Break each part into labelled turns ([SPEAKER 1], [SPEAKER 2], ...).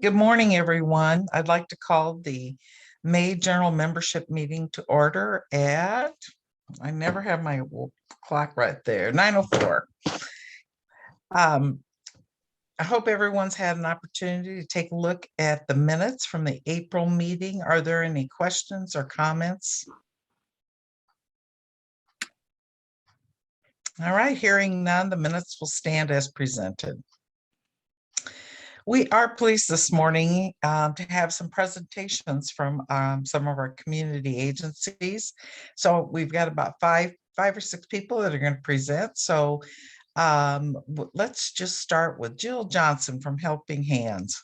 [SPEAKER 1] Good morning, everyone. I'd like to call the May General Membership Meeting to order at, I never have my clock right there, 9:04. I hope everyone's had an opportunity to take a look at the minutes from the April meeting. Are there any questions or comments? All right, hearing none, the minutes will stand as presented. We are pleased this morning to have some presentations from some of our community agencies. So we've got about five or six people that are going to present. So let's just start with Jill Johnson from Helping Hands.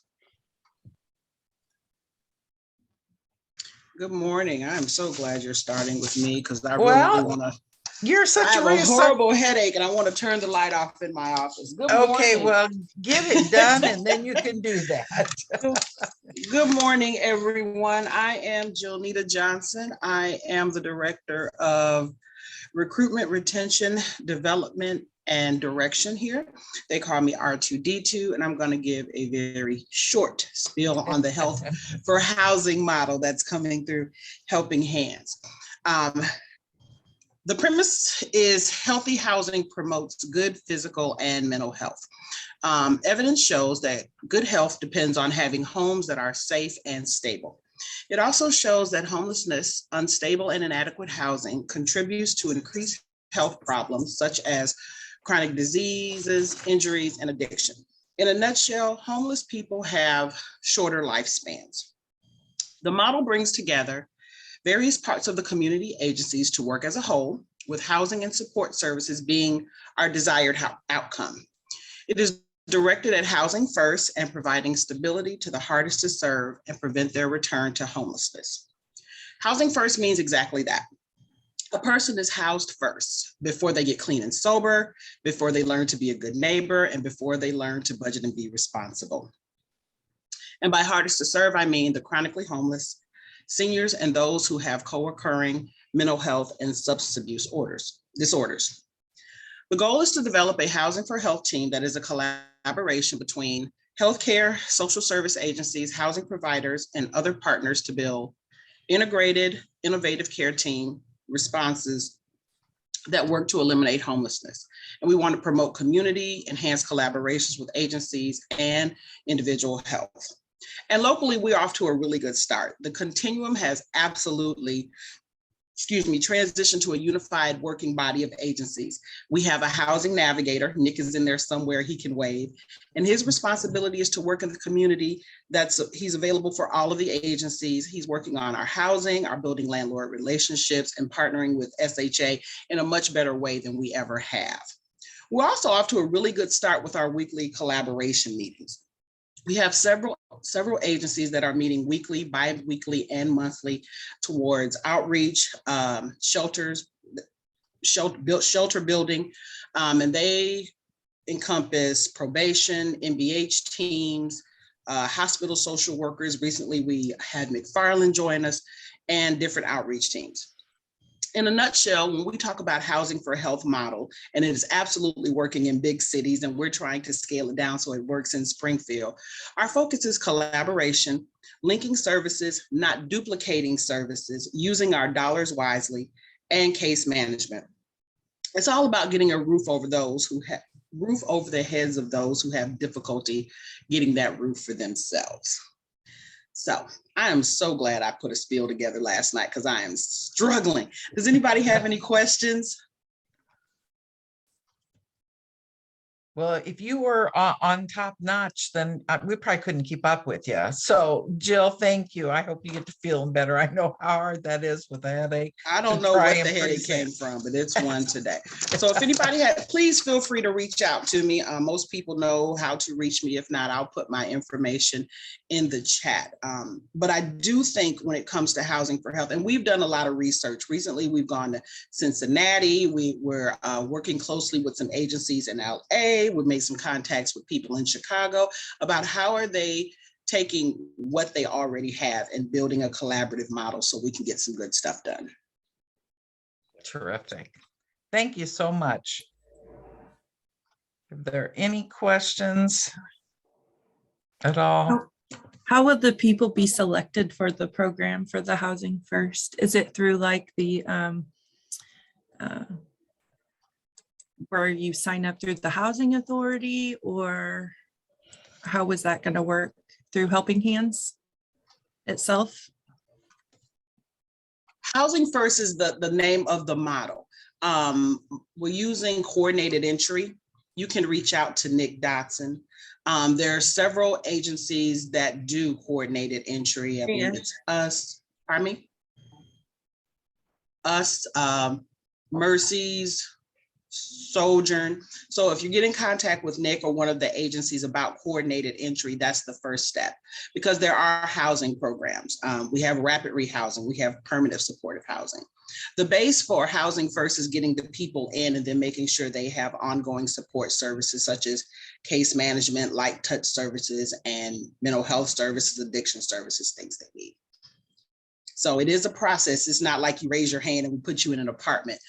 [SPEAKER 2] Good morning. I'm so glad you're starting with me because I
[SPEAKER 1] Well,
[SPEAKER 2] really want to.
[SPEAKER 1] You're such
[SPEAKER 2] I have a horrible headache and I want to turn the light off in my office. Good
[SPEAKER 1] Okay,
[SPEAKER 2] morning.
[SPEAKER 1] well, get it done and then you can do that.
[SPEAKER 2] Good morning, everyone. I am Jilnita Johnson. I am the Director of Recruitment, Retention, Development, and Direction here. They call me R2D2, and I'm going to give a very short spiel on the Health for Housing model that's coming through Helping Hands. The premise is healthy housing promotes good physical and mental health. Evidence shows that good health depends on having homes that are safe and stable. It also shows that homelessness, unstable and inadequate housing contributes to increased health problems such as chronic diseases, injuries, and addiction. In a nutshell, homeless people have shorter lifespans. The model brings together various parts of the community agencies to work as a whole, with housing and support services being our desired outcome. It is directed at housing first and providing stability to the hardest to serve and prevent their return to homelessness. Housing first means exactly that. A person is housed first before they get clean and sober, before they learn to be a good neighbor, and before they learn to budget and be responsible. And by hardest to serve, I mean the chronically homeless, seniors, and those who have co-occurring mental health and substance abuse disorders. The goal is to develop a Housing for Health team that is a collaboration between healthcare, social service agencies, housing providers, and other partners to build integrated, innovative care team responses that work to eliminate homelessness. And we want to promote community, enhance collaborations with agencies, and individual health. And locally, we're off to a really good start. The continuum has absolutely transition to a unified working body of agencies. We have a housing navigator. Nick is in there somewhere, he can wave. And his responsibility is to work in the community. He's available for all of the agencies. He's working on our housing, our building landlord relationships, and partnering with SHA in a much better way than we ever have. We're also off to a really good start with our weekly collaboration meetings. We have several agencies that are meeting weekly, bi-weekly, and monthly towards outreach, shelter building, and they encompass probation, MBH teams, hospital social workers. Recently, we had McFarland join us, and different outreach teams. In a nutshell, when we talk about Housing for Health model, and it is absolutely working in big cities, and we're trying to scale it down so it works in Springfield, our focus is collaboration, linking services, not duplicating services, using our dollars wisely, and case management. It's all about getting a roof over the heads of those who have difficulty getting that roof for themselves. So I am so glad I put a spiel together last night because I am struggling. Does anybody have any questions?
[SPEAKER 1] Well, if you were on top notch, then we probably couldn't keep up with you. So, Jill, thank you. I hope you get to feeling better. I know how hard that is with a headache.
[SPEAKER 2] I don't know what the headache came from, but it's one today. So if anybody please feel free to reach out to me. Most people know how to reach me. If not, I'll put my information in the chat. But I do think when it comes to Housing for Health, and we've done a lot of research. Recently, we've gone to Cincinnati. We're working closely with some agencies in LA. We've made some contacts with people in Chicago about how are they taking what they already have and building a collaborative model so we can get some good stuff done.
[SPEAKER 1] Terrific. Thank you so much. Are there any questions at all?
[SPEAKER 3] How will the people be selected for the program for the Housing First? Is it through like the where you sign up through the housing authority, or how was that going to work through Helping Hands itself?
[SPEAKER 2] Housing First is the name of the model. We're using coordinated entry. You can reach out to Nick Dotson. There are several agencies that do coordinated entry. I believe it's us, pardon me? Us, Mercy's, Sojourn. So if you get in contact with Nick or one of the agencies about coordinated entry, that's the first step, because there are housing programs. We have rapid rehousing, we have permanent supportive housing. The base for Housing First is getting the people in and then making sure they have ongoing support services such as case management, light touch services, and mental health services, addiction services, things they need. So it is a process. It's not like you raise your hand and we put you in an apartment,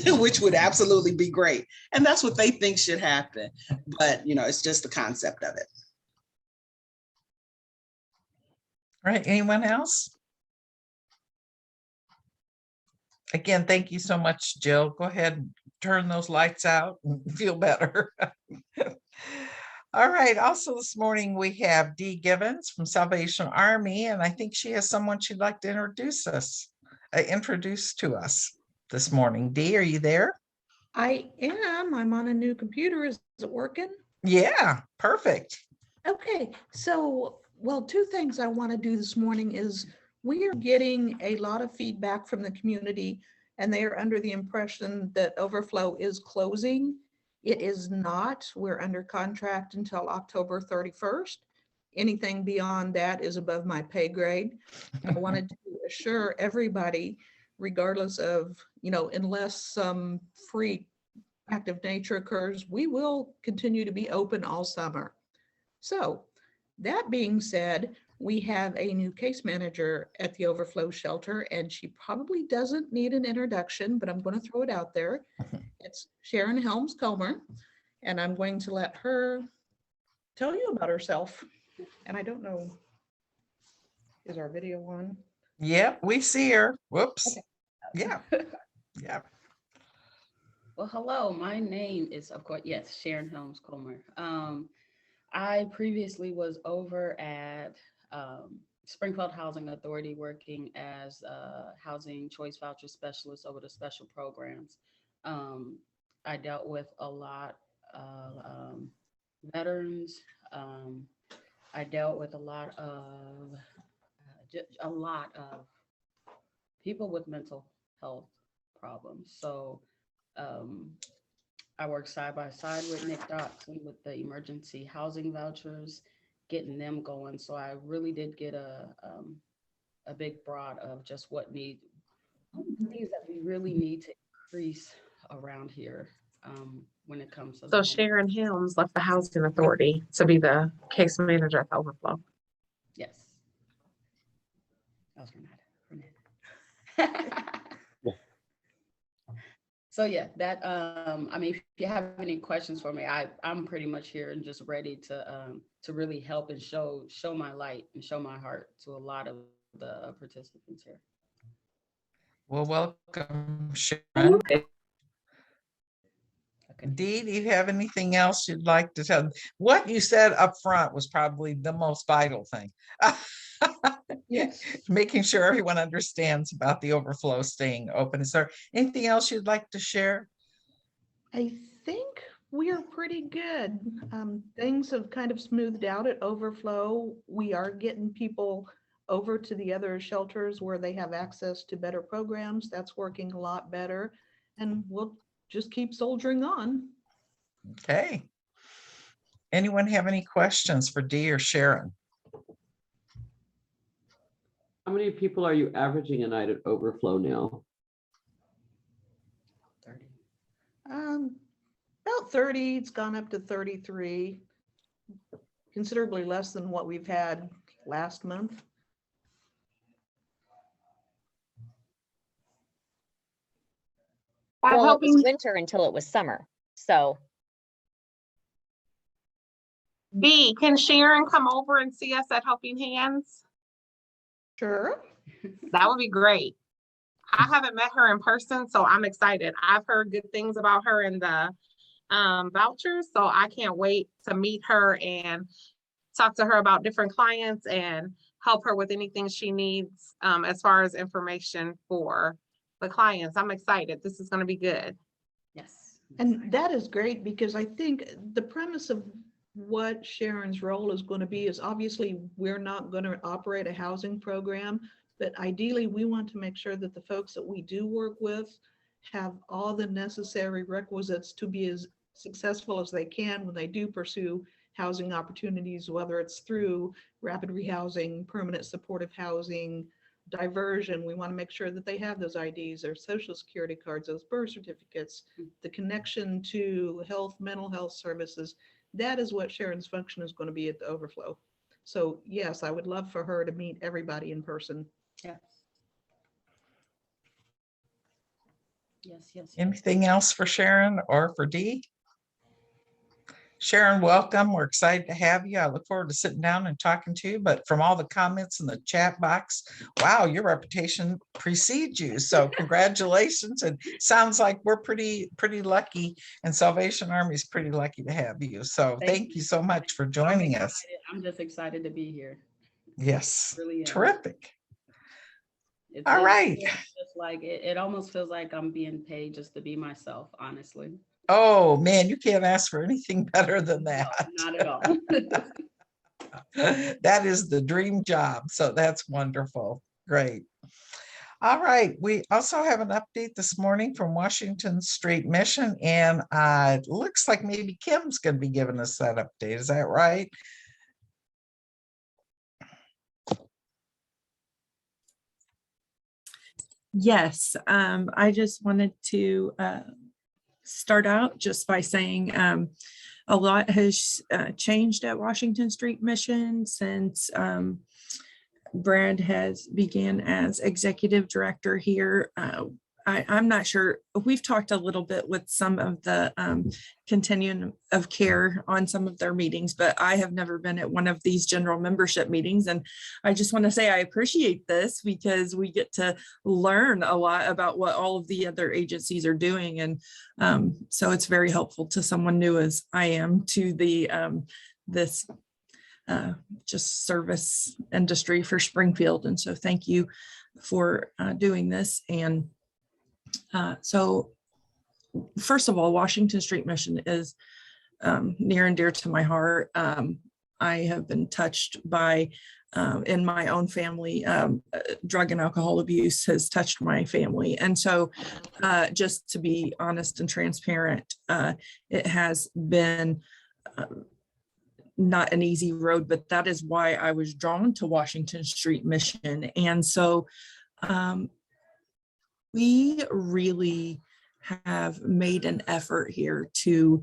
[SPEAKER 2] which would absolutely be great. And that's what they think should happen. But, it's just the concept of it.
[SPEAKER 1] All right, anyone else? Again, thank you so much, Jill. Go ahead and turn those lights out and feel better. All right, also this morning we have Dee Givens from Salvation Army, and I think she has someone she'd like to introduce to us this morning. Dee, are you there?
[SPEAKER 4] I am. I'm on a new computer. Is it working?
[SPEAKER 1] Yeah, perfect.
[SPEAKER 4] Okay, so, well, two things I want to do this morning is we are getting a lot of feedback from the community, and they are under the impression that Overflow is closing. It is not. We're under contract until October 31st. Anything beyond that is above my pay grade. I wanted to assure everybody, regardless of, unless some freak act of nature occurs, we will continue to be open all summer. So that being said, we have a new case manager at the Overflow shelter, and she probably doesn't need an introduction, but I'm going to throw it out there. It's Sharon Helms Comer, and I'm going to let her tell you about herself. And I don't know, is our video on?
[SPEAKER 1] Yep, we see her. Whoops.
[SPEAKER 4] Okay.
[SPEAKER 1] Yeah. Yeah.
[SPEAKER 5] Well, hello, my name is, of course, yes, Sharon Helms Comer. I previously was over at Springfield Housing Authority working as a housing choice voucher specialist over the special programs. I dealt with a lot of veterans. I dealt with a lot of people with mental health problems. So I worked side by side with Nick Dotson with the emergency housing vouchers, getting them going. So I really did get a big broad of just what things that we really need to increase around here when it comes to.
[SPEAKER 6] So Sharon Helms left the Housing Authority to be the case manager at the Overflow.
[SPEAKER 5] Yes. That was Renata. So yeah, that I mean, if you have any questions for me, I'm pretty much here and just ready to really help and show my light and show my heart to a lot of the participants here.
[SPEAKER 1] Well, welcome, Sharon.
[SPEAKER 6] Okay.
[SPEAKER 1] Dee, do you have anything else you'd like to tell? What you said up front was probably the most vital thing.
[SPEAKER 4] Yes.
[SPEAKER 1] Making sure everyone understands about the Overflow staying open. Is there anything else you'd like to share?
[SPEAKER 4] I think we are pretty good. Things have kind of smoothed out at Overflow. We are getting people over to the other shelters where they have access to better programs. That's working a lot better. And we'll just keep soldiering on.
[SPEAKER 1] Okay. Anyone have any questions for Dee or Sharon?
[SPEAKER 7] How many people are you averaging a night at Overflow now?
[SPEAKER 5] 30.
[SPEAKER 4] About 30. It's gone up to 33. Considerably less than what we've had last month.
[SPEAKER 8] Well, it was winter until it was summer. So
[SPEAKER 6] B, can Sharon come over and see us at Helping Hands?
[SPEAKER 4] Sure.
[SPEAKER 6] That would be great. I haven't met her in person, so I'm excited. I've heard good things about her in the vouchers, so I can't wait to meet her and talk to her about different clients and help her with anything she needs as far as information for the clients. I'm excited. This is going to be good.
[SPEAKER 5] Yes.
[SPEAKER 4] And that is great because I think the premise of what Sharon's role is going to be is obviously we're not going to operate a housing program, but ideally we want to make sure that the folks that we do work with have all the necessary requisites to be as successful as they can when they do pursue housing opportunities, whether it's through rapid rehousing, permanent supportive housing, diversion. We want to make sure that they have those IDs, their social security cards, those birth certificates, the connection to health, mental health services. That is what Sharon's function is going to be at the Overflow. So yes, I would love for her to meet everybody in person.
[SPEAKER 5] Yes. Yes, yes.
[SPEAKER 1] Anything else for Sharon or for Dee? Sharon, welcome. We're excited to have you. I look forward to sitting down and talking to you, but from all the comments in the chat box, wow, your reputation precedes you. So congratulations. And sounds like we're pretty lucky, and Salvation Army is pretty lucky to have you. So thank you so much for joining us.
[SPEAKER 5] I'm just excited to be here.
[SPEAKER 1] Yes,
[SPEAKER 5] Really am.
[SPEAKER 1] terrific.
[SPEAKER 5] It's
[SPEAKER 1] All right.
[SPEAKER 5] just like it almost feels like I'm being paid just to be myself, honestly.
[SPEAKER 1] Oh, man, you can't ask for anything better than that.
[SPEAKER 5] No, not at all.
[SPEAKER 1] That is the dream job. So that's wonderful. Great. All right. We also have an update this morning from Washington Street Mission, and it looks like maybe Kim's going to be giving us that update. Is that right?
[SPEAKER 3] Yes, I just wanted to start out just by saying a lot has changed at Washington Street Mission since Brad has began as executive director here. I'm not sure. We've talked a little bit with some of the continuum of care on some of their meetings, but I have never been at one of these general membership meetings. And I just want to say I appreciate this because we get to learn a lot about what all of the other agencies are doing. And so it's very helpful to someone new as I am to the this just service industry for Springfield. And so thank you for doing this. And so first of all, Washington Street Mission is near and dear to my heart. I have been touched by, in my own family, drug and alcohol abuse has touched my family. And so just to be honest and transparent, it has been not an easy road, but that is why I was drawn to Washington Street Mission. And so we really have made an effort here to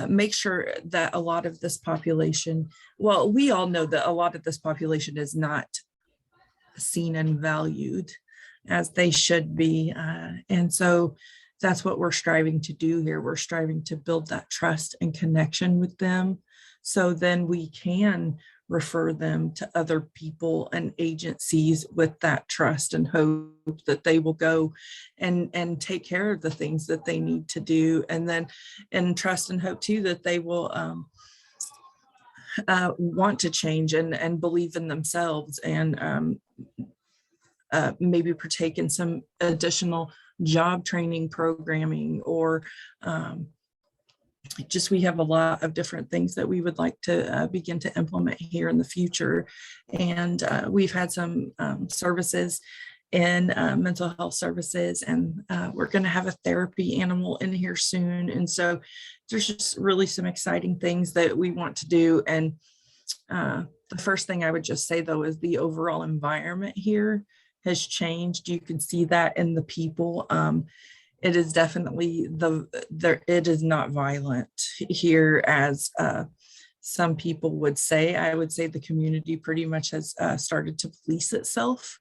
[SPEAKER 3] make sure that a lot of this population, well, we all know that a lot of this population is not seen and valued as they should be. And so that's what we're striving to do here. We're striving to build that trust and connection with them. So then we can refer them to other people and agencies with that trust and hope that they will go and take care of the things that they need to do. And then and trust and hope too that they will want to change and believe in themselves and maybe partake in some additional job training programming or just we have a lot of different things that we would like to begin to implement here in the future. And we've had some services in mental health services, and we're going to have a therapy animal in here soon. And so there's just really some exciting things that we want to do. And the first thing I would just say, though, is the overall environment here has changed. You can see that in the people. It is definitely it is not violent here as some people would say. I would say the community pretty much has started to police itself.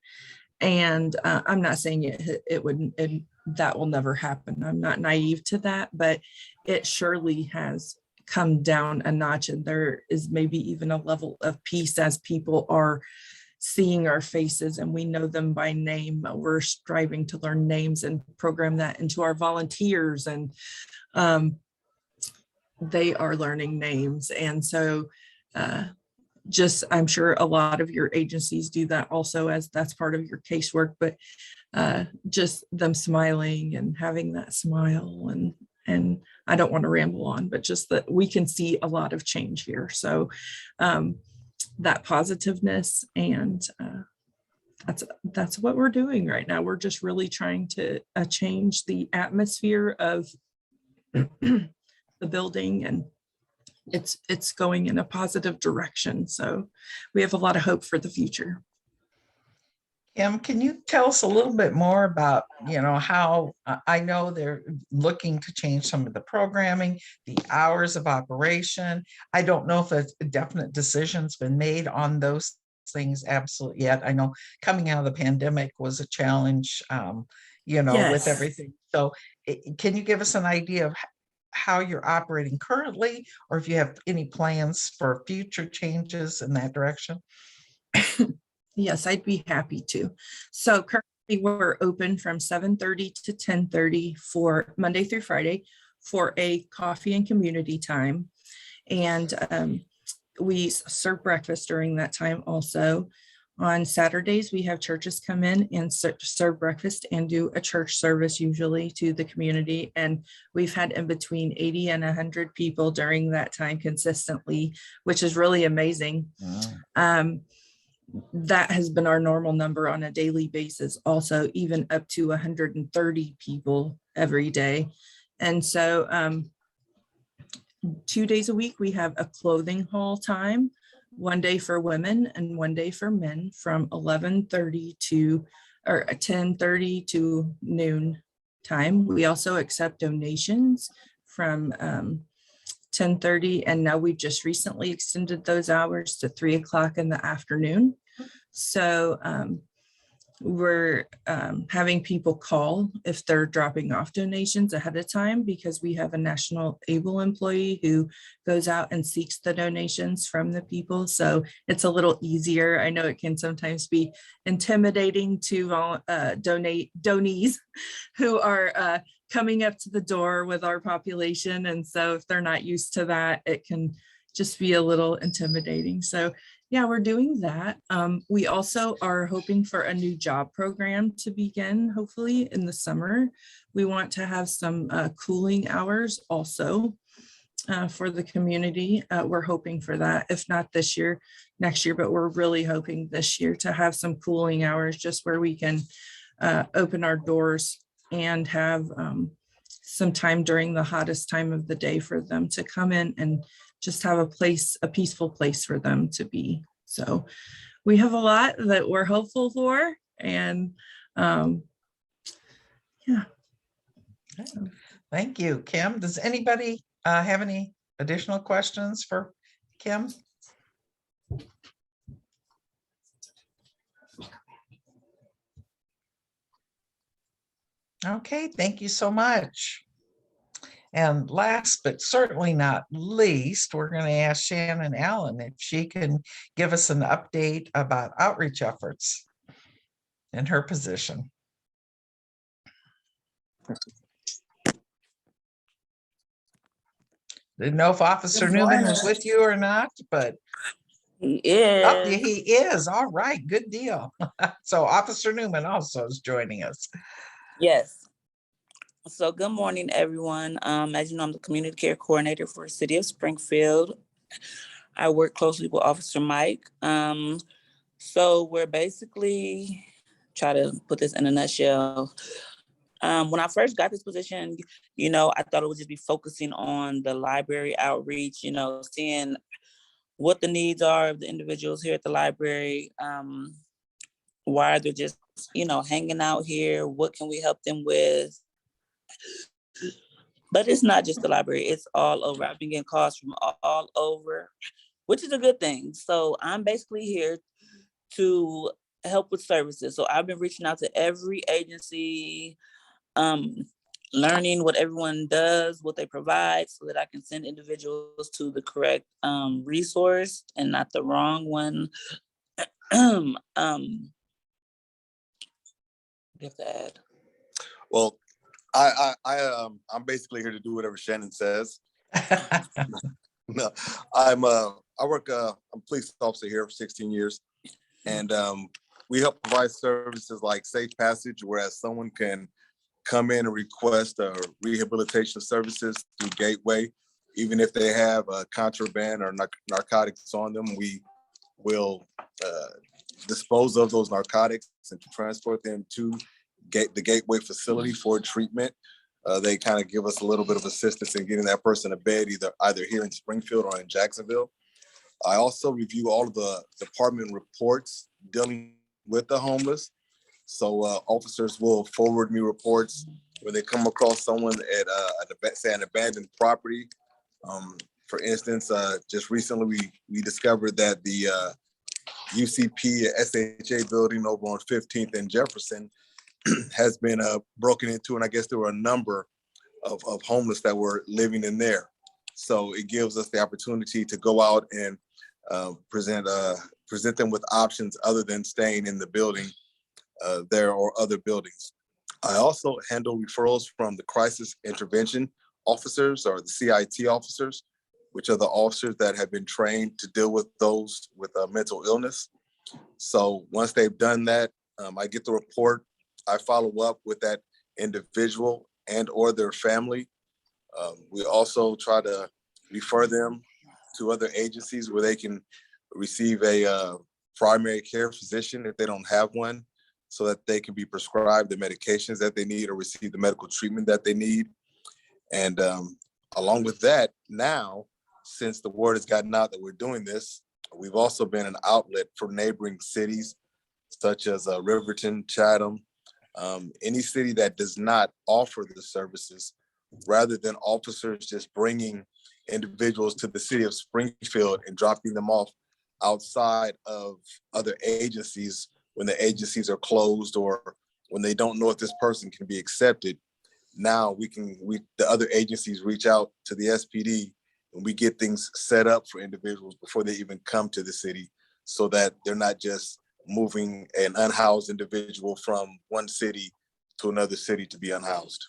[SPEAKER 3] And I'm not saying that will never happen. I'm not naive to that, but it surely has come down a notch, and there is maybe even a level of peace as people are seeing our faces and we know them by name. We're striving to learn names and program that into our volunteers, and they are learning names. And so just, I'm sure a lot of your agencies do that also, as that's part of your casework, but just them smiling and having that smile, and I don't want to ramble on, but just that we can see a lot of change here. So that positiveness, and that's what we're doing right now. We're just really trying to change the atmosphere of the building, and it's going in a positive direction. So we have a lot of hope for the future.
[SPEAKER 1] Kim, can you tell us a little bit more about, how, I know they're looking to change some of the programming, the hours of operation. I don't know if a definite decision's been made on those things absolutely yet. I know coming out of the pandemic was a challenge, with
[SPEAKER 3] Yes.
[SPEAKER 1] everything. So can you give us an idea of how you're operating currently, or if you have any plans for future changes in that direction?
[SPEAKER 3] Yes, I'd be happy to. So currently we're open from 7:30 to 10:30 for Monday through Friday for a coffee and community time. And we serve breakfast during that time also. On Saturdays, we have churches come in and serve breakfast and do a church service usually to the community. And we've had in between 80 and 100 people during that time consistently, which is really amazing.
[SPEAKER 1] Wow.
[SPEAKER 3] That has been our normal number on a daily basis, also even up to 130 people every day. And so 2 days a week, we have a clothing haul time, one day for women and one day for men from 11:30 to 10:30 to noon time. We also accept donations from 10:30, and now we've just recently extended those hours to 3 o'clock in the afternoon. So we're having people call if they're dropping off donations ahead of time, because we have a National Able employee who goes out and seeks the donations from the people. So it's a little easier. I know it can sometimes be intimidating to donees who are coming up to the door with our population. And so if they're not used to that, it can just be a little intimidating. So yeah, we're doing that. We also are hoping for a new job program to begin, hopefully in the summer. We want to have some cooling hours also for the community. We're hoping for that, if not this year, next year, but we're really hoping this year to have some cooling hours, just where we can open our doors and have some time during the hottest time of the day for them to come in and just have a peaceful place for them to be. So we have a lot that we're hopeful for, and yeah.
[SPEAKER 1] Thank you, Kim. Does anybody have any additional questions for Kim? Okay, thank you so much. And last but certainly not least, we're going to ask Shannon Allen if she can give us an update about outreach efforts in her position. Didn't know if Officer Newman was with you or not, but
[SPEAKER 8] He
[SPEAKER 1] oh,
[SPEAKER 8] is.
[SPEAKER 1] he is. All right, good deal. So Officer Newman also is joining us.
[SPEAKER 8] Yes. So good morning, everyone. As you know, I'm the community care coordinator for the City of Springfield. I work closely with Officer Mike. So we're basically, try to put this in a nutshell. When I first got this position, I thought it would just be focusing on the library outreach, seeing what the needs are of the individuals here at the library, why they're just, hanging out here, what can we help them with? But it's not just the library, it's all over. I've been getting calls from all over, which is a good thing. So I'm basically here to help with services. So I've been reaching out to every agency, learning what everyone does, what they provide, so that I can send individuals to the correct resource and not the wrong one. You have to add.
[SPEAKER 9] Well, I'm basically here to do whatever Shannon says. No, I work, I'm a police officer here for 16 years. And we help provide services like safe passage, whereas someone can come in and request rehabilitation services through Gateway. Even if they have contraband or narcotics on them, we will dispose of those narcotics and transport them to the Gateway facility for treatment. They kind of give us a little bit of assistance in getting that person to bed, either here in Springfield or in Jacksonville. I also review all of the department reports dealing with the homeless. So officers will forward me reports when they come across someone at say an abandoned property. For instance, just recently we discovered that the UCP SHA building over on 15th and Jefferson has been broken into, and I guess there were a number of homeless that were living in there. So it gives us the opportunity to go out and present them with options other than staying in the building there or other buildings. I also handle referrals from the crisis intervention officers or the CIT officers, which are the officers that have been trained to deal with those with mental illness. So once they've done that, I get the report. I follow up with that individual and or their family. We also try to refer them to other agencies where they can receive a primary care physician if they don't have one, so that they can be prescribed the medications that they need or receive the medical treatment that they need. And along with that, now, since the word has gotten out that we're doing this, we've also been an outlet for neighboring cities such as Riverton, Chatham, any city that does not offer the services, rather than officers just bringing individuals to the city of Springfield and dropping them off outside of other agencies when the agencies are closed or when they don't know if this person can be accepted. Now the other agencies reach out to the SPD and we get things set up for individuals before they even come to the city, so that they're not just moving an unhoused individual from one city to another city to be unhoused.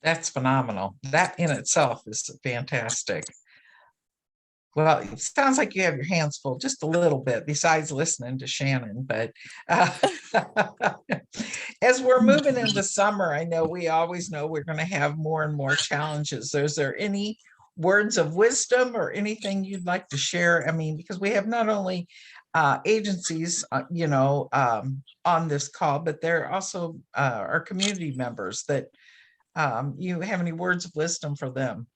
[SPEAKER 1] That's phenomenal. That in itself is fantastic. Well, it sounds like you have your hands full just a little bit besides listening to Shannon, but as we're moving into summer, I know we always know we're going to have more and more challenges. Is there any words of wisdom or anything you'd like to share? I mean, because we have not only agencies, on this call, but there are also our community members that you have any words of wisdom for them?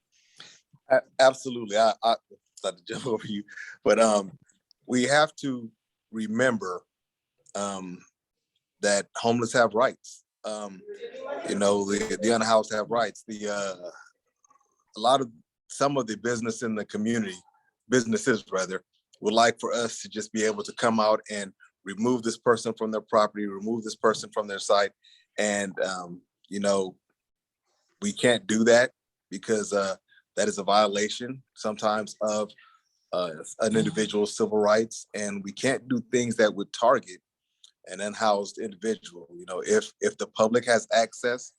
[SPEAKER 9] Absolutely. I not to jump over you, but we have to remember that homeless have rights. The unhoused have rights. Some of the businesses rather, would like for us to just be able to come out and remove this person from their property, remove this person from their site. And, we can't do that because that is a violation sometimes of an individual's civil rights. And we can't do things that would target an unhoused individual. If the public has access,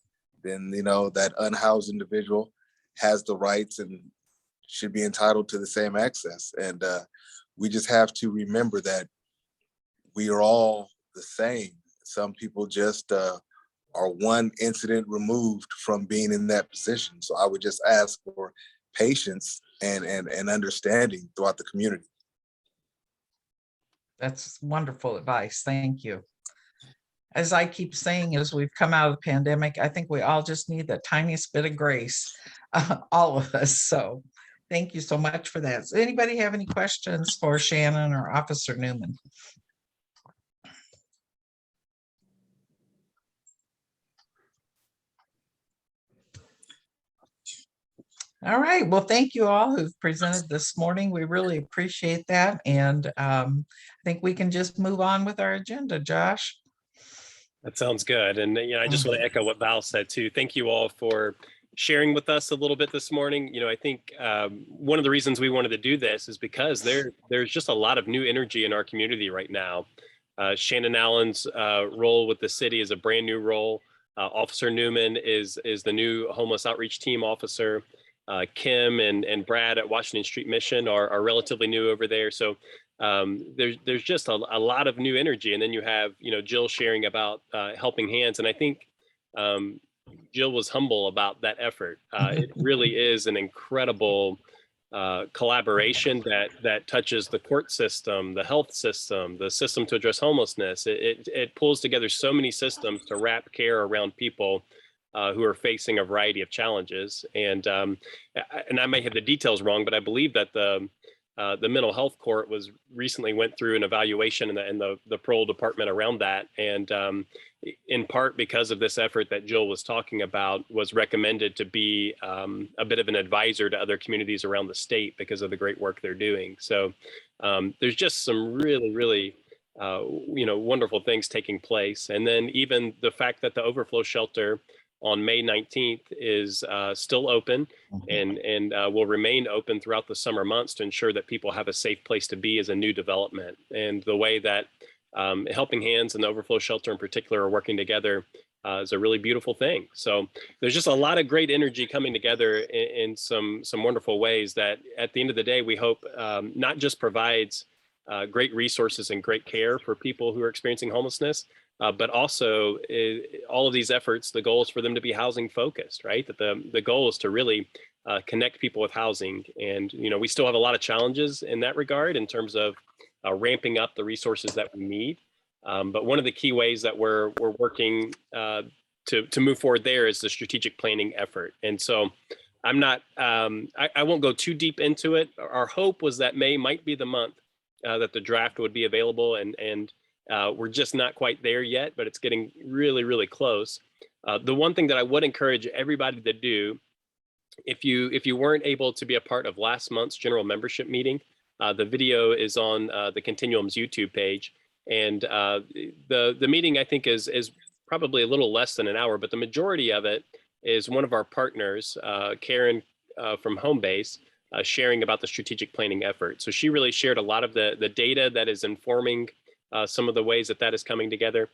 [SPEAKER 9] then, that unhoused individual has the rights and should be entitled to the same access. And we just have to remember that we are all the same. Some people just are one incident removed from being in that position. So I would just ask for patience and understanding throughout the community.
[SPEAKER 1] That's wonderful advice. Thank you. As I keep saying, as we've come out of the pandemic, I think we all just need the tiniest bit of grace, all of us. So thank you so much for that. Does anybody have any questions for Shannon or Officer Newman? All right. Well, thank you all who've presented this morning. We really appreciate that. And I think we can just move on with our agenda, Josh.
[SPEAKER 10] That sounds good. And, I just want to echo what Val said too. Thank you all for sharing with us a little bit this morning. I think one of the reasons we wanted to do this is because there's just a lot of new energy in our community right now. Shannon Allen's role with the city is a brand new role. Officer Newman is the new homeless outreach team officer. Kim and Brad at Washington Street Mission are relatively new over there. So there's just a lot of new energy. And then you have, Jill sharing about helping hands. And I think Jill was humble about that effort. It really is an incredible collaboration that touches the court system, the health system, the system to address homelessness. It pulls together so many systems to wrap care around people who are facing a variety of challenges. And I may have the details wrong, but I believe that the mental health court recently went through an evaluation in the parole department around that. And in part because of this effort that Jill was talking about, was recommended to be a bit of an advisor to other communities around the state because of the great work they're doing. So there's just some really, really wonderful things taking place. And then even the fact that the overflow shelter on May 19th is still open and will remain open throughout the summer months to ensure that people have a safe place to be is a new development. And the way that Helping Hands and the overflow shelter in particular are working together is a really beautiful thing. So there's just a lot of great energy coming together in some wonderful ways that at the end of the day, we hope not just provides great resources and great care for people who are experiencing homelessness, but also all of these efforts, the goal is for them to be housing focused, right? That the goal is to really connect people with housing. And, we still have a lot of challenges in that regard in terms of ramping up the resources that we need. But one of the key ways that we're working to move forward there is the strategic planning effort. And so I'm not, I won't go too deep into it. Our hope was that May might be the month that the draft would be available, and we're just not quite there yet, but it's getting really, really close. The one thing that I would encourage everybody to do, if you weren't able to be a part of last month's general membership meeting, the video is on the Continuum's YouTube page. And the meeting, I think, is probably a little less than an hour, but the majority of it is one of our partners, Karen from Homebase, sharing about the strategic planning effort. So she really shared a lot of the data that is informing some of the ways that is coming together.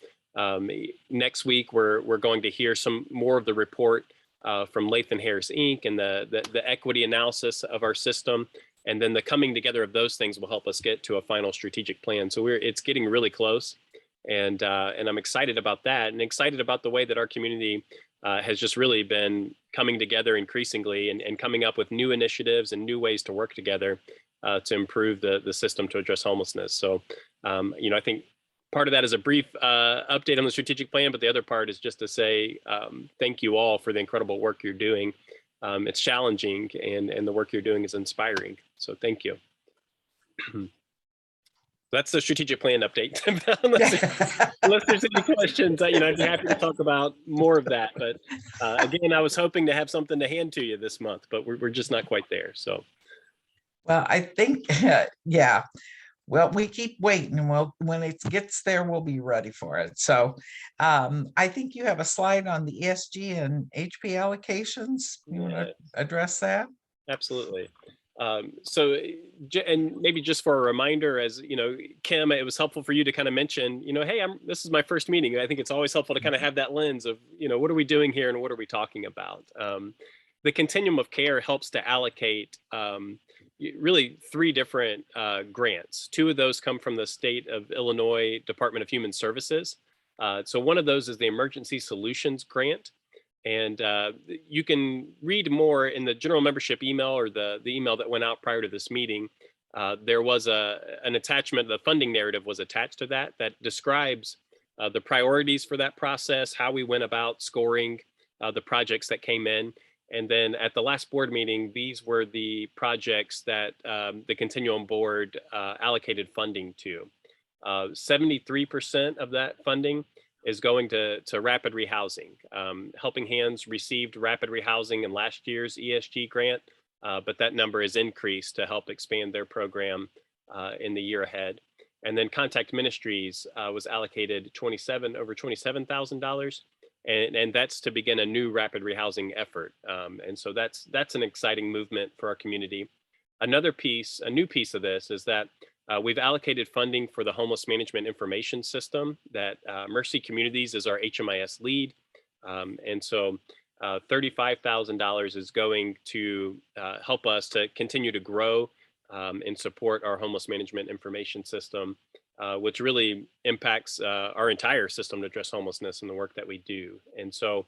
[SPEAKER 10] Next week, we're going to hear some more of the report from Lathan Harris Inc. and the equity analysis of our system. And then the coming together of those things will help us get to a final strategic plan. So it's getting really close. And I'm excited about that, and excited about the way that our community has just really been coming together increasingly and coming up with new initiatives and new ways to work together to improve the system to address homelessness. So, I think part of that is a brief update on the strategic plan, but the other part is just to say thank you all for the incredible work you're doing. It's challenging, and the work you're doing is inspiring. So thank you. That's the strategic plan update. unless there's any questions, I'd be happy to talk about more of that. But again, I was hoping to have something to hand to you this month, but we're just not quite there. So,
[SPEAKER 1] Well, I think, yeah. Well, we keep waiting, and when it gets there, we'll be ready for it. So I think you have a slide on the ESG and HP allocations. You want to address that?
[SPEAKER 10] Absolutely. So, and maybe just for a reminder, as Kim, it was helpful for you to kind of mention, hey, this is my first meeting. I think it's always helpful to kind of have that lens of, what are we doing here and what are we talking about? The continuum of care helps to allocate really 3 different grants. 2 of those come from the state of Illinois Department of Human Services. So one of those is the Emergency Solutions Grant. And you can read more in the general membership email or the email that went out prior to this meeting. There was an attachment, the funding narrative was attached to that describes the priorities for that process, how we went about scoring the projects that came in. And then at the last board meeting, these were the projects that the Continuum board allocated funding to. 73% of that funding is going to rapid rehousing. Helping Hands received rapid rehousing in last year's ESG grant, but that number is increased to help expand their program in the year ahead. And then Contact Ministries was allocated over $27,000. And that's to begin a new rapid rehousing effort. And so that's an exciting movement for our community. A new piece of this is that we've allocated funding for the homeless management information system that Mercy Communities is our HMIS lead. And so $35,000 is going to help us to continue to grow and support our homeless management information system, which really impacts our entire system to address homelessness and the work that we do. And so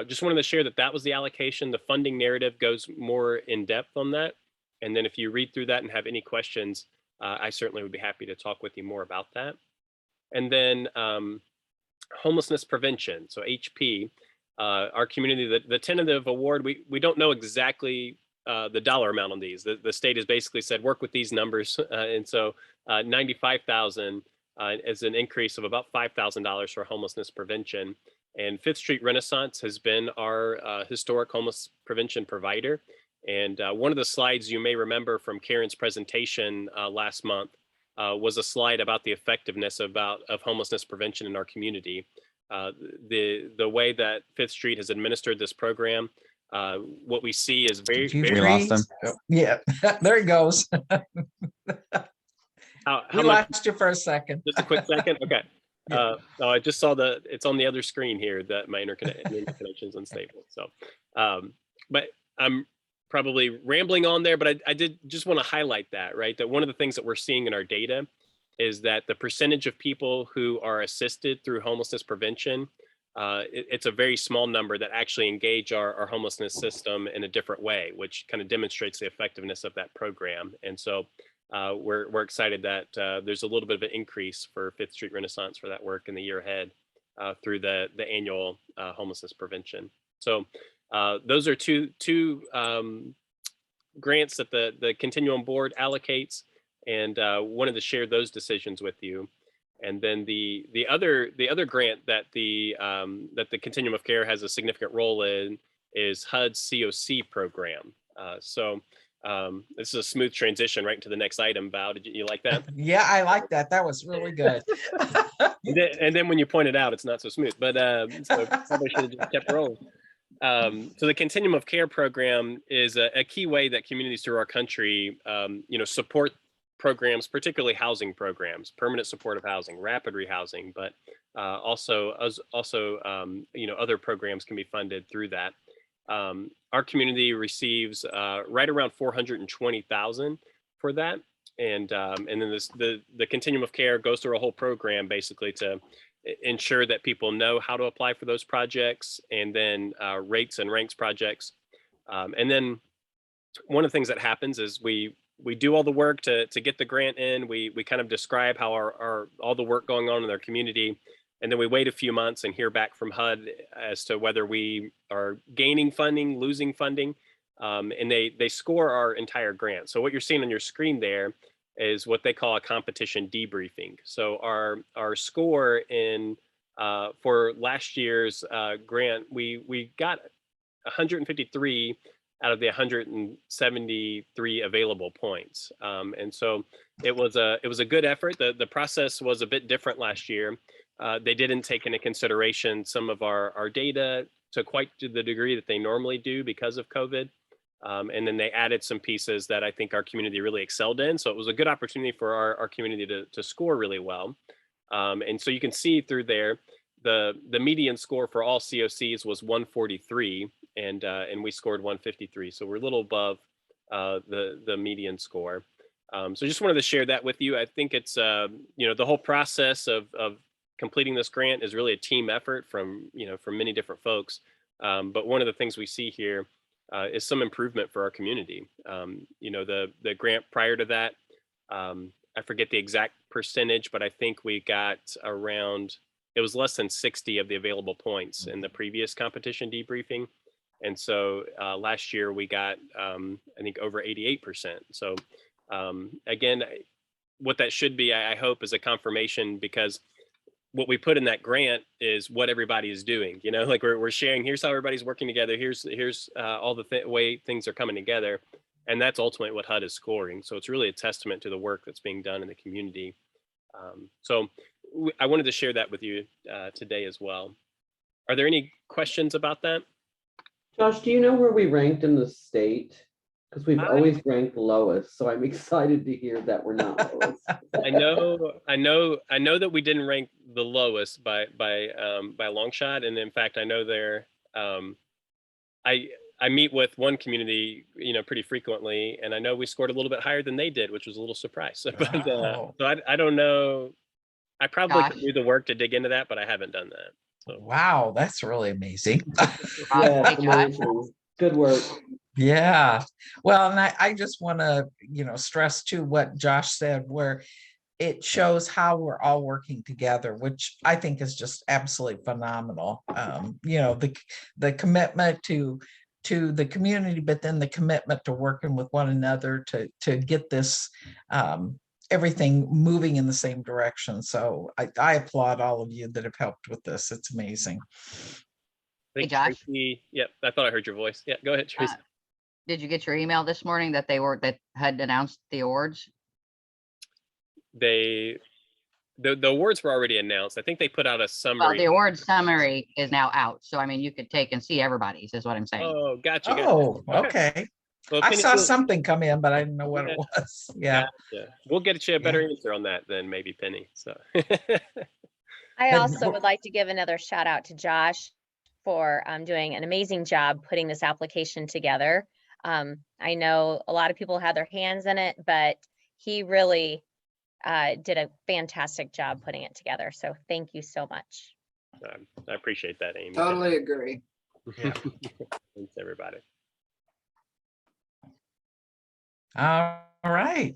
[SPEAKER 10] just wanted to share that was the allocation. The funding narrative goes more in depth on that. And then if you read through that and have any questions, I certainly would be happy to talk with you more about that. And then homelessness prevention, so HP, our community, the tentative award, we don't know exactly the dollar amount on these. The state has basically said, work with these numbers. And so 95,000 is an increase of about $5,000 for homelessness prevention. And Fifth Street Renaissance has been our historic homeless prevention provider. And one of the slides you may remember from Karen's presentation last month was a slide about the effectiveness of homelessness prevention in our community. The way that Fifth Street has administered this program, what we see is very,
[SPEAKER 1] Did you
[SPEAKER 10] very.
[SPEAKER 7] We lost him.
[SPEAKER 1] Yeah, there he goes.
[SPEAKER 10] How
[SPEAKER 1] We
[SPEAKER 10] much?
[SPEAKER 1] lost you for a second.
[SPEAKER 10] Just a quick second. Okay.
[SPEAKER 1] Yeah.
[SPEAKER 10] No, I just saw it's on the other screen here that my internet connection is unstable. So, but I'm probably rambling on there, but I did just want to highlight that, right? That one of the things that we're seeing in our data is that the percentage of people who are assisted through homelessness prevention, it's a very small number that actually engage our homelessness system in a different way, which kind of demonstrates the effectiveness of that program. And so we're excited that there's a little bit of an increase for Fifth Street Renaissance for that work in the year ahead through the annual homelessness prevention. So those are two grants that the Continuum Board allocates, and wanted to share those decisions with you. And then the other grant that the Continuum of Care has a significant role in is HUD's COC program. So this is a smooth transition right into the next item. Val, did you like that?
[SPEAKER 1] Yeah, I like that. That was really good.
[SPEAKER 10] And then when you point it out, it's not so smooth. But so probably should have just kept rolling. So the Continuum of Care program is a key way that communities through our country, support programs, particularly housing programs, permanent supportive housing, rapid rehousing, but also other programs can be funded through that. Our community receives right around $420,000 for that, and then the Continuum of Care goes through a whole program basically to ensure that people know how to apply for those projects, and then rates and ranks projects. And then one of the things that happens is we do all the work to get the grant in. We kind of describe how our all the work going on in their community, and then we wait a few months and hear back from HUD as to whether we are gaining funding, losing funding, and they score our entire grant. So what you're seeing on your screen there is what they call a competition debriefing. So our score in for last year's grant, we got 153 out of the 173 available points. And so it was a good effort. The process was a bit different last year. They didn't take into consideration some of our data to quite to the degree that they normally do because of COVID. And then they added some pieces that I think our community really excelled in. So it was a good opportunity for our community to score really well. And so you can see through there, the median score for all COCs was 143, and we scored 153. So we're a little above the median score. So just wanted to share that with you. I think it's, the whole process of completing this grant is really a team effort from many different folks. But one of the things we see here is some improvement for our community. The grant prior to that, I forget the exact percentage, but I think we got around, it was less than 60 of the available points in the previous competition debriefing. And so last year we got, I think, over 88%. So again, what that should be, I hope, is a confirmation, because what we put in that grant is what everybody is doing. Like we're sharing, here's how everybody's working together. Here's all the way things are coming together. And that's ultimately what HUD is scoring. So it's really a testament to the work that's being done in the community. So I wanted to share that with you today as well. Are there any questions about that?
[SPEAKER 7] Josh, do you know where we ranked in the state? Because we've
[SPEAKER 10] I-
[SPEAKER 7] always ranked lowest, so I'm excited to hear that we're not lowest.
[SPEAKER 10] I know that we didn't rank the lowest by a long shot, and in fact, I know they're. I meet with one community, pretty frequently, and I know we scored a little bit higher than they did, which was a little surprise. But
[SPEAKER 1] Wow.
[SPEAKER 10] so I don't know. I probably could
[SPEAKER 11] Josh?
[SPEAKER 10] do the work to dig into that, but I haven't done that. So
[SPEAKER 1] Wow, that's really amazing.
[SPEAKER 7] Yeah,
[SPEAKER 11] Hey, Josh.
[SPEAKER 7] good work.
[SPEAKER 1] Yeah, well, and I just want to, stress too what Josh said, where it shows how we're all working together, which I think is just absolutely phenomenal. The commitment to the community, but then the commitment to working with one another to get this everything moving in the same direction. So I applaud all of you that have helped with this. It's amazing.
[SPEAKER 10] I think
[SPEAKER 11] Josh?
[SPEAKER 10] Tracy, yep, I thought I heard your voice. Yeah, go ahead, Tracy.
[SPEAKER 11] Did you get your email this morning that that had announced the awards?
[SPEAKER 10] The awards were already announced. I think they put out a
[SPEAKER 11] Well,
[SPEAKER 10] summary.
[SPEAKER 11] the award summary is now out. So, I mean, you could take and see everybody's is what I'm saying.
[SPEAKER 10] Oh, gotcha.
[SPEAKER 1] Oh, okay.
[SPEAKER 10] Well,
[SPEAKER 1] I
[SPEAKER 10] Penny,
[SPEAKER 1] saw
[SPEAKER 10] we'll-
[SPEAKER 1] something come in, but I didn't know what it
[SPEAKER 10] Yeah.
[SPEAKER 1] was. Yeah.
[SPEAKER 10] Gotcha. We'll get you a better answer on that than maybe Penny. So
[SPEAKER 12] I
[SPEAKER 1] But
[SPEAKER 12] also
[SPEAKER 1] no-
[SPEAKER 12] would like to give another shout out to Josh for doing an amazing job putting this application together. I know a lot of people had their hands in it, but he really did a fantastic job putting it together. So thank you so much.
[SPEAKER 10] I appreciate that, Amy.
[SPEAKER 11] Totally agree.
[SPEAKER 1] Yeah.
[SPEAKER 10] Thanks, everybody.
[SPEAKER 1] All right.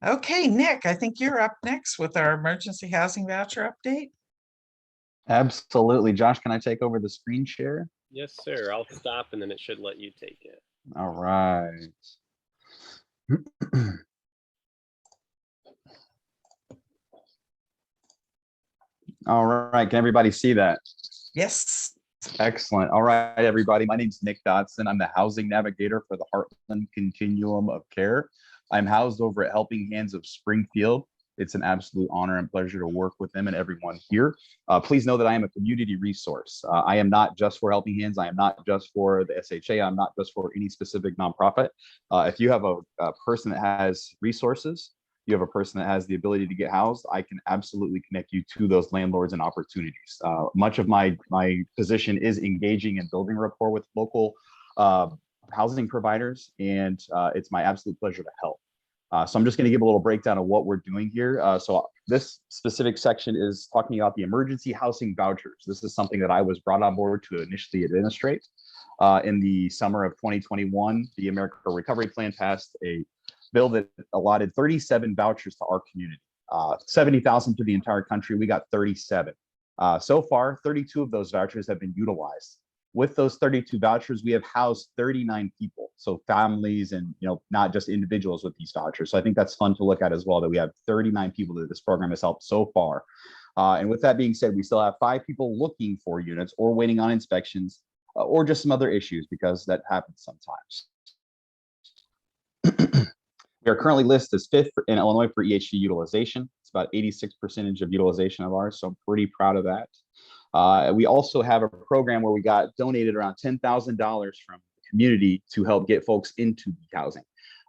[SPEAKER 1] Okay, Nick, I think you're up next with our emergency housing voucher update.
[SPEAKER 13] Absolutely. Josh, can I take over the screen share?
[SPEAKER 10] Yes, sir. I'll stop and then it should let you take it.
[SPEAKER 13] All right. All right. Can everybody see that?
[SPEAKER 1] Yes.
[SPEAKER 13] Excellent. All right, everybody. My name's Nick Dotson. I'm the housing navigator for the Heartland Continuum of Care. I'm housed over at Helping Hands of Springfield. It's an absolute honor and pleasure to work with them and everyone here. Please know that I am a community resource. I am not just for Helping Hands. I am not just for the SHA. I'm not just for any specific nonprofit. If you have a person that has resources, you have a person that has the ability to get housed, I can absolutely connect you to those landlords and opportunities. Much of my position is engaging and building rapport with local housing providers, and it's my absolute pleasure to help. So I'm just going to give a little breakdown of what we're doing here. So this specific section is talking about the emergency housing vouchers. This is something that I was brought on board to initially administrate. In the summer of 2021, the American Recovery Plan passed a bill that allotted 37 vouchers to our community, 70,000 to the entire country. We got 37. So far, 32 of those vouchers have been utilized. With those 32 vouchers, we have housed 39 people. So families and, not just individuals with these vouchers. So I think that's fun to look at as well, that we have 39 people that this program has helped so far. And with that being said, we still have 5 people looking for units or waiting on inspections or just some other issues, because that happens sometimes. We are currently listed as 5th in Illinois for EHV utilization. It's about 86% of utilization of ours, so I'm pretty proud of that. We also have a program where we got donated around $10,000 from the community to help get folks into housing.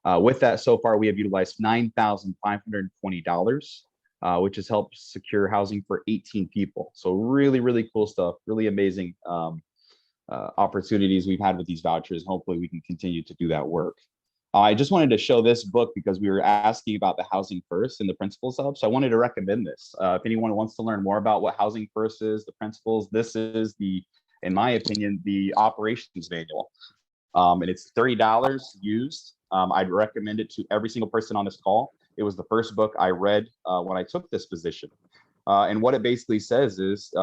[SPEAKER 13] With that, so far, we have utilized $9,520, which has helped secure housing for 18 people. So really, really cool stuff, really amazing opportunities we've had with these vouchers. Hopefully we can continue to do that work. I just wanted to show this book because we were asking about the Housing First and the principles of, so I wanted to recommend this. If anyone wants to learn more about what Housing First is, the principles, this is in my opinion, the operations manual. And it's $30 used. I'd recommend it to every single person on this call. It was the first book I read when I took this position. And what it basically says is,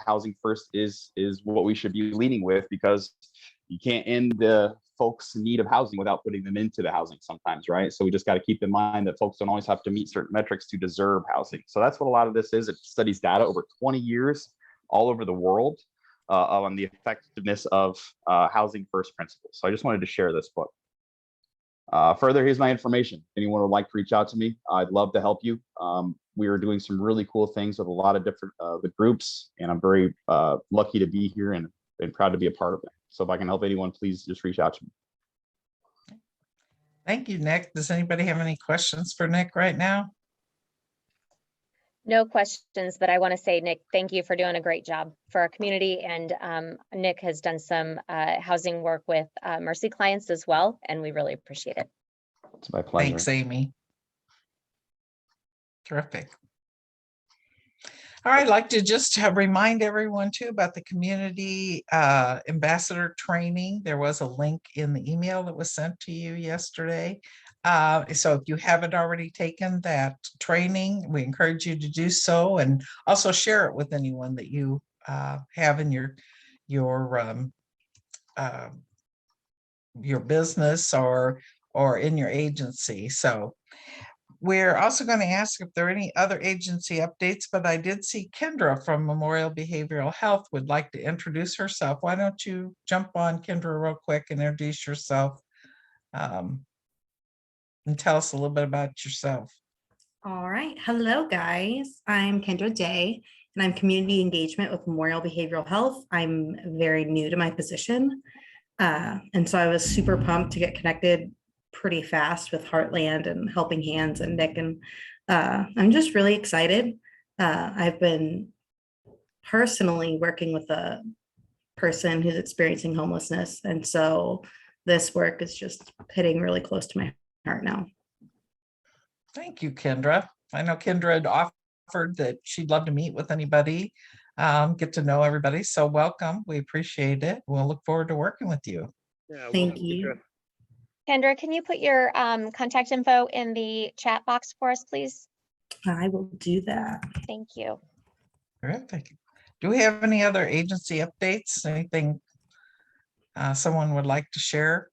[SPEAKER 13] Housing First is what we should be leading with, because you can't end the folks' need of housing without putting them into the housing sometimes, right? So we just got to keep in mind that folks don't always have to meet certain metrics to deserve housing. So that's what a lot of this is. It studies data over 20 years all over the world on the effectiveness of Housing First principles. So I just wanted to share this book. Further, here's my information. If anyone would like to reach out to me, I'd love to help you. We are doing some really cool things with a lot of different the groups, and I'm very lucky to be here and proud to be a part of it. So if I can help anyone, please just reach out to me.
[SPEAKER 1] Thank you, Nick. Does anybody have any questions for Nick right now?
[SPEAKER 12] No questions, but I want to say, Nick, thank you for doing a great job for our community. And Nick has done some housing work with Mercy clients as well, and we really appreciate it.
[SPEAKER 13] It's my pleasure.
[SPEAKER 1] Thanks, Amy. Terrific. All right, I'd like to just remind everyone too about the community ambassador training. There was a link in the email that was sent to you yesterday. So if you haven't already taken that training, we encourage you to do so, and also share it with anyone that you have in your business or in your agency. So we're also going to ask if there are any other agency updates, but I did see Kendra from Memorial Behavioral Health would like to introduce herself. Why don't you jump on, Kendra, real quick and introduce yourself and tell us a little bit about yourself.
[SPEAKER 14] All right. Hello, guys. I'm Kendra Day, and I'm community engagement with Memorial Behavioral Health. I'm very new to my position. And so I was super pumped to get connected pretty fast with Heartland and Helping Hands and Nick. And I'm just really excited. I've been personally working with a person who's experiencing homelessness. And so this work is just hitting really close to my heart now.
[SPEAKER 1] Thank you, Kendra. I know Kendra had offered that she'd love to meet with anybody, get to know everybody. So welcome. We appreciate it. We'll look forward to working with you.
[SPEAKER 10] Yeah,
[SPEAKER 14] Thank you.
[SPEAKER 12] Kendra, can you put your contact info in the chat box for us, please?
[SPEAKER 14] I will do that.
[SPEAKER 12] Thank you.
[SPEAKER 1] Terrific. Do we have any other agency updates? Anything someone would like to share?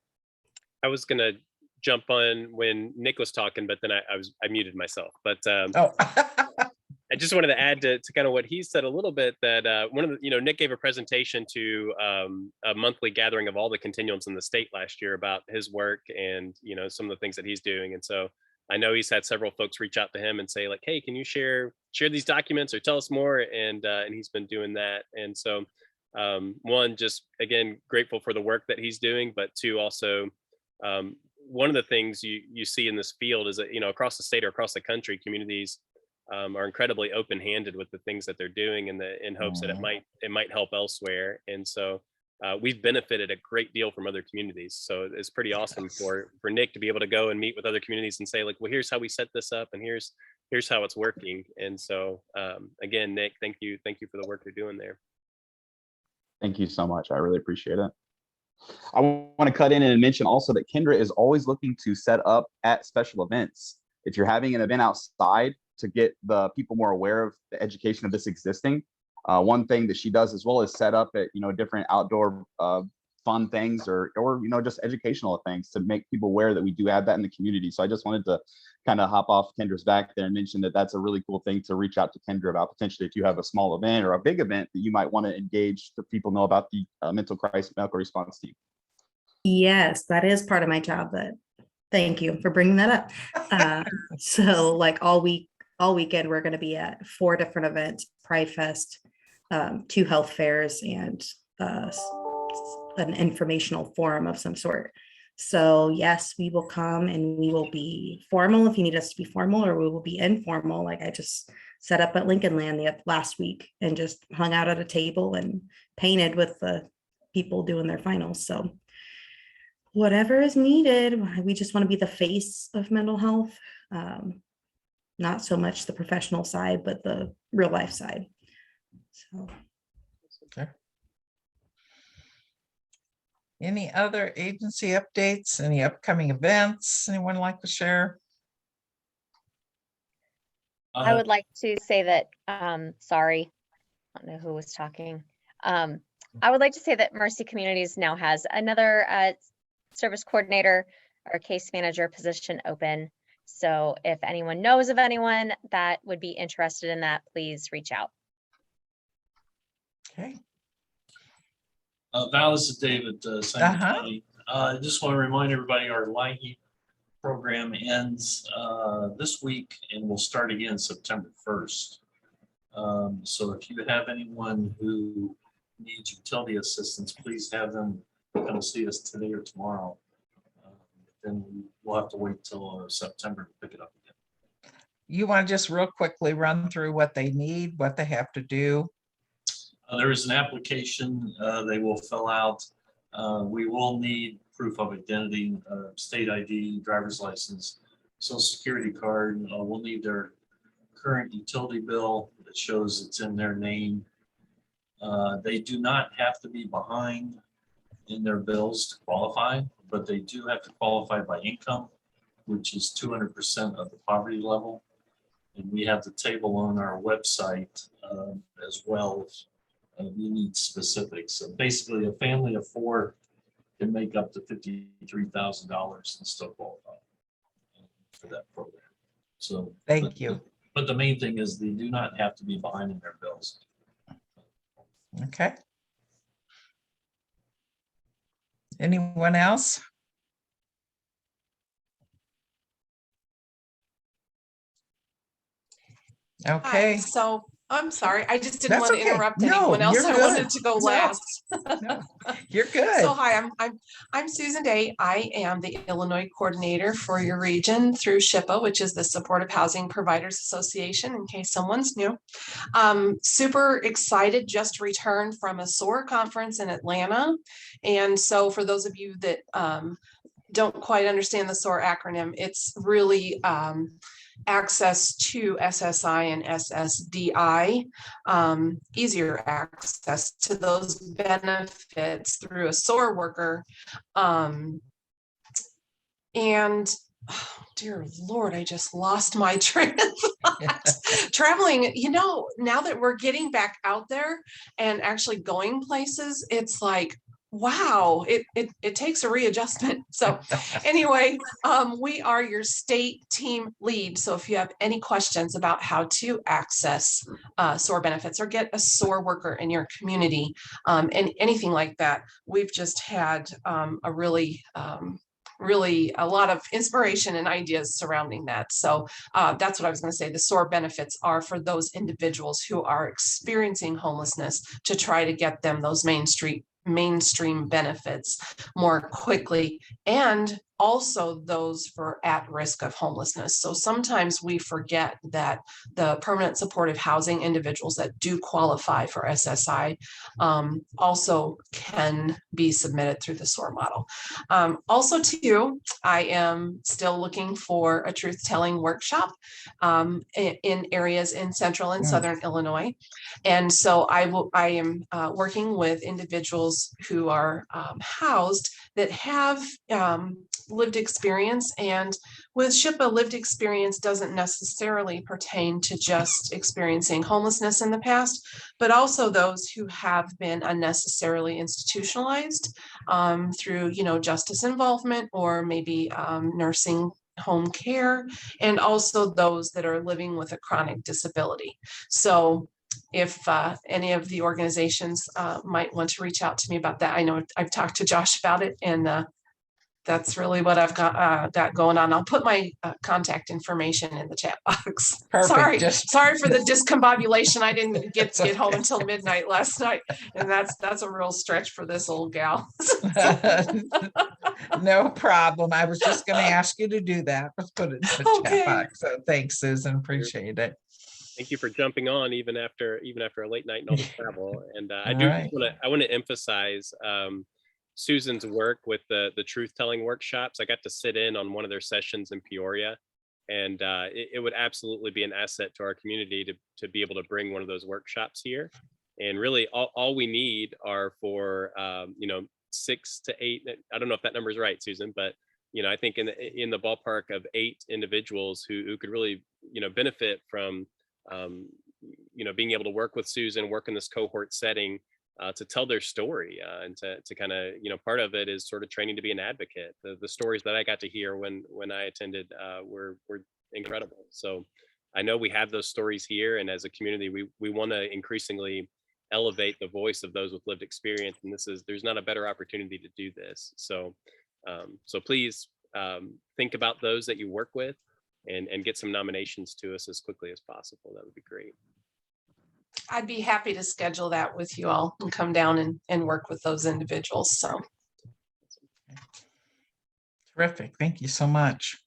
[SPEAKER 10] I was gonna jump on when Nick was talking, but then I muted myself. But
[SPEAKER 1] Oh.
[SPEAKER 10] I just wanted to add to kind of what he said a little bit, that one of the, Nick gave a presentation to a monthly gathering of all the continuums in the state last year about his work and, some of the things that he's doing. And so I know he's had several folks reach out to him and say like, hey, can you share these documents or tell us more? And he's been doing that. And so one, just again, grateful for the work that he's doing, but two, also one of the things you see in this field is that, across the state or across the country, communities are incredibly open-handed with the things that they're doing in hopes that it might help elsewhere. And so we've benefited a great deal from other communities. So it's pretty awesome for Nick to be able to go and meet with other communities and say like, well, here's how we set this up and here's how it's working. And so again, Nick, thank you for the work you're doing there.
[SPEAKER 13] Thank you so much. I really appreciate it. I want to cut in and mention also that Kendra is always looking to set up at special events. If you're having an event outside to get the people more aware of the education of this existing, one thing that she does as well is set up at different outdoor fun things or just educational things to make people aware that we do have that in the community. So I just wanted to kind of hop off Kendra's back there and mention that that's a really cool thing to reach out to Kendra about, potentially if you have a small event or a big event that you might want to engage the people know about the mental crisis medical response team.
[SPEAKER 14] Yes, that is part of my job. That thank you for bringing that up. So like all weekend, we're going to be at 4 different events: Pride Fest, 2 health fairs, and an informational forum of some sort. So yes, we will come and we will be formal if you need us to be formal, or we will be informal. Like I just set up at Lincoln Land last week and just hung out at a table and painted with the people doing their finals. So whatever is needed, we just want to be the face of mental health. Not so much the professional side, but the real life side. So.
[SPEAKER 1] Okay. Any other agency updates? Any upcoming events anyone like to share?
[SPEAKER 12] I would like to say that, sorry, I don't know who was talking. I would like to say that Mercy Communities now has another service coordinator or case manager position open. So if anyone knows of anyone that would be interested in that, please reach out.
[SPEAKER 1] Okay.
[SPEAKER 15] Val, this is David, Sangamon County. I just want to remind everybody our program ends this week and will start again September 1st. So if you have anyone who needs utility assistance, please have them come see us today or tomorrow. Then we'll have to wait till September to pick it up again.
[SPEAKER 1] You want to just real quickly run through what they need, what they have to do?
[SPEAKER 15] There is an application they will fill out. We will need proof of identity, state ID, driver's license, social security card. We'll need their current utility bill that shows it's in their name. They do not have to be behind in their bills to qualify, but they do have to qualify by income, which is 200% of the poverty level. And we have the table on our website as well. We need specifics. So basically, a family of 4 can make up to $53,000 and still qualify for that program. So
[SPEAKER 1] thank you.
[SPEAKER 15] But the main thing is they do not have to be behind in their bills.
[SPEAKER 1] Okay. Anyone else? Okay.
[SPEAKER 16] Hi, so I'm sorry, I just didn't
[SPEAKER 1] That's
[SPEAKER 16] want to
[SPEAKER 1] okay.
[SPEAKER 16] interrupt
[SPEAKER 1] No,
[SPEAKER 16] anyone else.
[SPEAKER 1] you're
[SPEAKER 16] I
[SPEAKER 1] good.
[SPEAKER 16] wanted to go
[SPEAKER 1] No.
[SPEAKER 16] last.
[SPEAKER 1] No, you're good.
[SPEAKER 16] So hi, I'm Susan Day. I am the Illinois coordinator for your region through SHPA, which is the Supportive Housing Providers Association, in case someone's new. Super excited, just returned from a SOAR conference in Atlanta. And so for those of you that don't quite understand the SOAR acronym, it's really access to SSI and SSDI, easier access to those benefits through a SOAR worker. And oh, dear Lord, I just lost my train of thought. Traveling, you know, now that we're getting back out there and actually going places, it's like, wow, it takes a readjustment. So anyway, we are your state team lead. So if you have any questions about how to access SOAR benefits or get a SOAR worker in your community and anything like that, we've just had a really a lot of inspiration and ideas surrounding that. So that's what I was going to say. The SOAR benefits are for those individuals who are experiencing homelessness to try to get them those mainstream benefits more quickly, and also those for at risk of homelessness. So sometimes we forget that the permanent supportive housing individuals that do qualify for SSI also can be submitted through the SOAR model. Also too, I am still looking for a truth-telling workshop in areas in central and southern Illinois. And so I am working with individuals who are housed that have lived experience. And with SHPA, lived experience doesn't necessarily pertain to just experiencing homelessness in the past, but also those who have been unnecessarily institutionalized through, you know, justice involvement or maybe nursing home care, and also those that are living with a chronic disability. So if any of the organizations might want to reach out to me about that. I know I've talked to Josh about it, and that's really what I've got going on. I'll put my contact information in the chat box.
[SPEAKER 1] Perfect.
[SPEAKER 16] Sorry for the discombobulation. I didn't get to get home until midnight last night, and that's a real stretch for this old gal.
[SPEAKER 1] No problem. I was just going to ask you to do that. Let's put it in the
[SPEAKER 16] Okay.
[SPEAKER 1] chat box. So thanks, Susan. Appreciate it.
[SPEAKER 10] Thank you for jumping on even after a late night and all the travel. And I
[SPEAKER 1] All
[SPEAKER 10] want to emphasize Susan's work with the truth telling workshops. I got to sit in on one of their sessions in Peoria, and it would absolutely be an asset to our community to be able to bring one of those workshops here. And really all we need are for 6 to 8. I don't know if that number is right, Susan, but I think in the ballpark of 8 individuals who could really benefit from being able to work with Susan, work in this cohort setting to tell their story and to kind of, part of it is sort of training to be an advocate. The stories that I got to hear when I attended were incredible. So I know we have those stories here, and as a community, we want to increasingly elevate the voice of those with lived experience. And there's not a better opportunity to do this. So please think about those that you work with and get some nominations to us as quickly as possible. That would be great.
[SPEAKER 16] I'd be happy to schedule that with you all and come down and work with those individuals. So
[SPEAKER 1] Terrific. Thank you so much.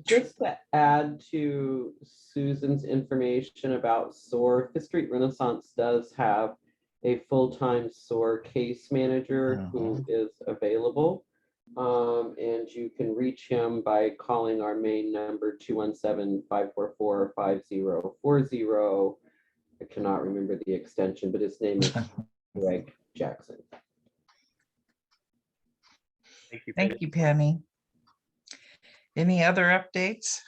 [SPEAKER 7] Just to add to Susan's information about SOAR, Fifth Street Renaissance does have a full-time SOAR case manager who is available. And you can reach him by calling our main number 217-544-5040. I cannot remember the extension, but his name is Greg Jackson.
[SPEAKER 10] Thank you.
[SPEAKER 1] Thank you, Penny. Any other updates?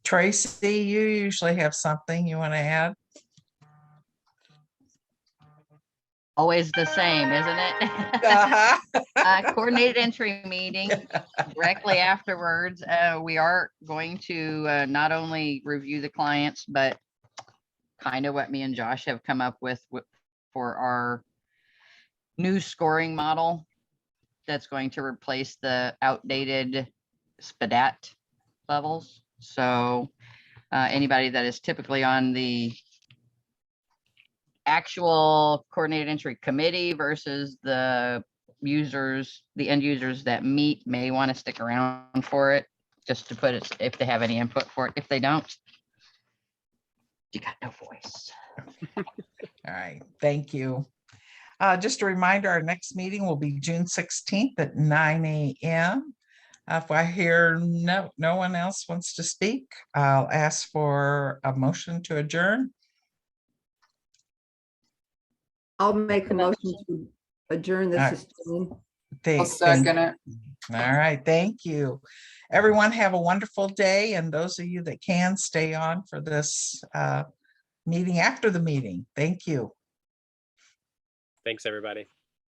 [SPEAKER 1] Tracy, you usually have something you want to add?
[SPEAKER 11] Always the same, isn't it? Coordinated entry meeting directly afterwards. We are going to not only review the clients, but kind of what me and Josh have come up with for our new scoring model that's going to replace the outdated SPDAT levels. So anybody that is typically on the actual coordinated entry committee versus the end users that meet may want to stick around for it, just to put it, if they have any input for it. If they don't, you got no voice.
[SPEAKER 1] All right, thank you. Just a reminder, our next meeting will be June 16th at 9 a.m. If I hear no one else wants to speak, I'll ask for a motion to adjourn.
[SPEAKER 17] I'll make a motion to adjourn.
[SPEAKER 1] All right.
[SPEAKER 17] This is Jane.
[SPEAKER 1] Thank-
[SPEAKER 17] second
[SPEAKER 1] it. All right, thank you. Everyone have a wonderful day, and those of you that can, stay on for this meeting after the meeting. Thank you.
[SPEAKER 10] Thanks, everybody.